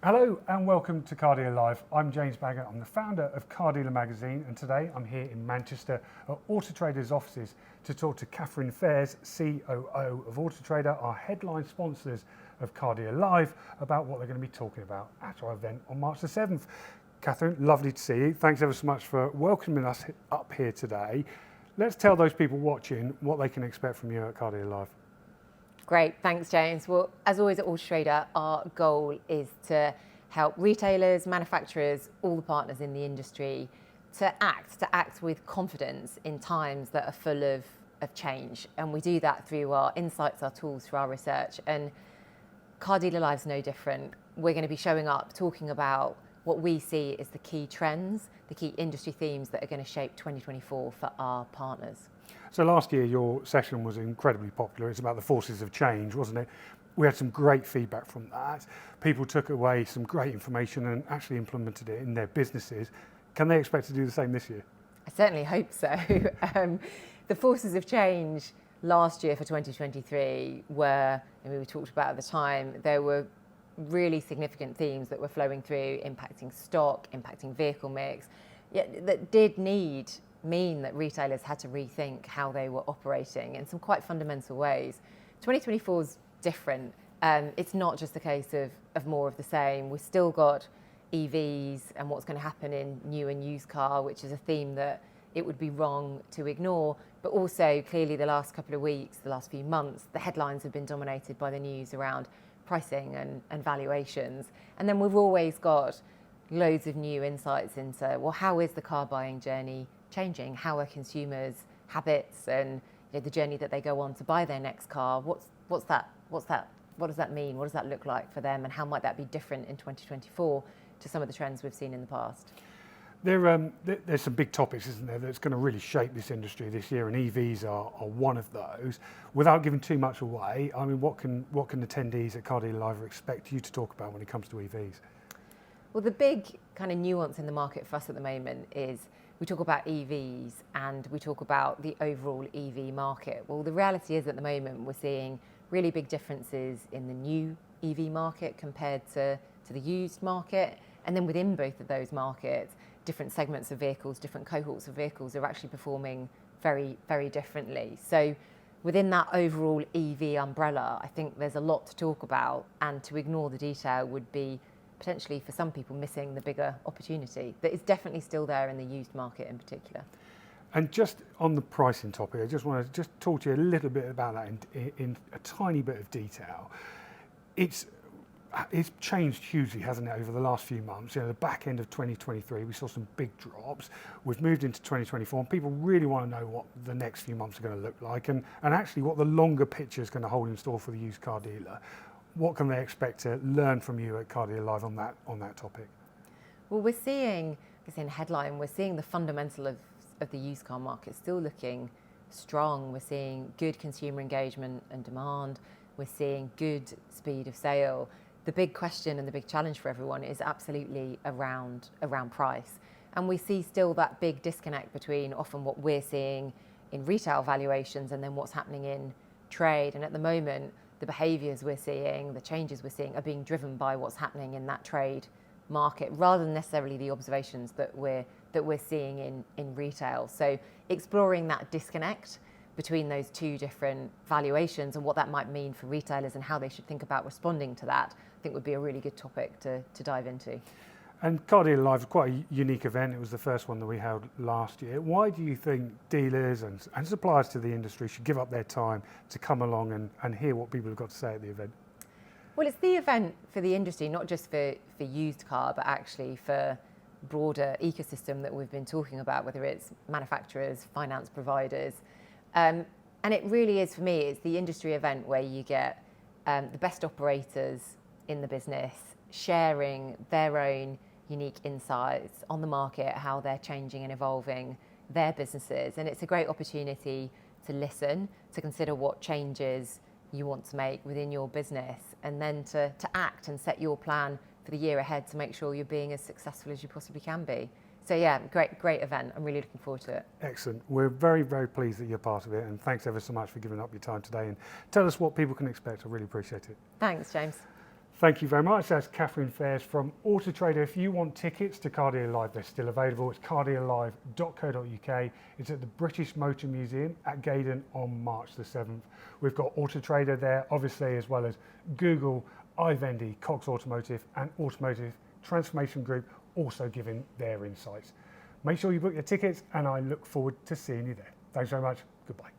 Hello and welcome to Car Dealer Live. I'm James Baggett, I'm the founder of Car Dealer Magazine, and today I'm here in Manchester at Auto Trader's offices to talk to Catherine Fairs, COO of Auto Trader, our headline sponsors of Car Dealer Live, about what they're going to be talking about at our event on March the 7th. Catherine, lovely to see you. Thanks ever so much for welcoming us up here today. Let's tell those people watching what they can expect from you at Car Dealer Live. Great, thanks James. Well, as always at Auto Trader, our goal is to help retailers, manufacturers, all the partners in the industry to act with confidence in times that are full of change. And we do that through our insights, our tools, through our research. And Car Dealer Live's no different. We're going to be showing up, talking about what we see as the key trends, the key industry themes that are going to shape 2024 for our partners. So last year your session was incredibly popular. It's about the forces of change, wasn't it? We had some great feedback from that. People took away some great information and actually implemented it in their businesses. Can they expect to do the same this year? I certainly hope so. The forces of change last year for 2023 were, we talked about at the time, there were really significant themes that were flowing through, impacting stock, impacting vehicle mix, yet that did mean that retailers had to rethink how they were operating in some quite fundamental ways. 2024 is different. It's not just a case of more of the same. We've still got EVs and what's going to happen in new and used car, which is a theme that it would be wrong to ignore. But also, clearly, the last couple of weeks, the last few months, the headlines have been dominated by the news around pricing and valuations. And then we've always got loads of new insights into, well, how is the car buying journey changing? How are consumers' habits and the journey that they go on to buy their next car? What does that mean? What does that look like for them? And how might that be different in 2024 to some of the trends we've seen in the past? There's some big topics, isn't there, that's going to really shape this industry this year, and EVs are one of those. Without giving too much away, I mean, what can attendees at Car Dealer Live expect you to talk about when it comes to EVs? Well, the big kind of nuance in the market for us at the moment is we talk about EVs and we talk about the overall EV market. Well, the reality is at the moment we're seeing really big differences in the new EV market compared to the used market. And then within both of those markets, different segments of vehicles, different cohorts of vehicles are actually performing very, very differently. So within that overall EV umbrella, I think there's a lot to talk about, and to ignore the detail would be potentially for some people missing the bigger opportunity that is definitely still there in the used market in particular. And just on the pricing topic, I just want to just talk to you a little bit about that in a tiny bit of detail. It's changed hugely, hasn't it, over the last few months? The back end of 2023, we saw some big drops. We've moved into 2024, and people really want to know what the next few months are going to look like, and actually what the longer picture is going to hold in store for the used car dealer. What can they expect to learn from you at Car Dealer Live on that topic? Well, we're seeing, in headline, we're seeing the fundamental of the used car market still looking strong. We're seeing good consumer engagement and demand. We're seeing good speed of sale. The big question and the big challenge for everyone is absolutely around price. And we see still that big disconnect between often what we're seeing in retail valuations and then what's happening in trade. And at the moment, the behaviours we're seeing, the changes we're seeing are being driven by what's happening in that trade market rather than necessarily the observations that we're seeing in retail. So exploring that disconnect between those two different valuations and what that might mean for retailers and how they should think about responding to that, I think would be a really good topic to dive into. And Car Dealer Live is quite a unique event. It was the first one that we held last year. Why do you think dealers and suppliers to the industry should give up their time to come along and hear what people have got to say at the event? Well, it's the event for the industry, not just for used car, but actually for broader ecosystem that we've been talking about, whether it's manufacturers, finance providers. And it really is, for me, it's the industry event where you get the best operators in the business sharing their own unique insights on the market, how they're changing and evolving their businesses. And it's a great opportunity to listen, to consider what changes you want to make within your business, and then to act and set your plan for the year ahead to make sure you're being as successful as you possibly can be. So yeah, great event. I'm really looking forward to it. Excellent. We're very, very pleased that you're part of it, and thanks ever so much for giving up your time today and tell us what people can expect. I really appreciate it. Thanks, James. Thank you very much. That's Catherine Fairs from Auto Trader. If you want tickets to Car Dealer Live, they're still available. It's cardealerlive.co.uk. It's at the British Motor Museum at Gaydon on March the 7th. We've got Auto Trader there, obviously, as well as Google, iVendi, Cox Automotive, and Automotive Transformation Group also giving their insights. Make sure you book your tickets, and I look forward to seeing you there. Thanks very much. Goodbye.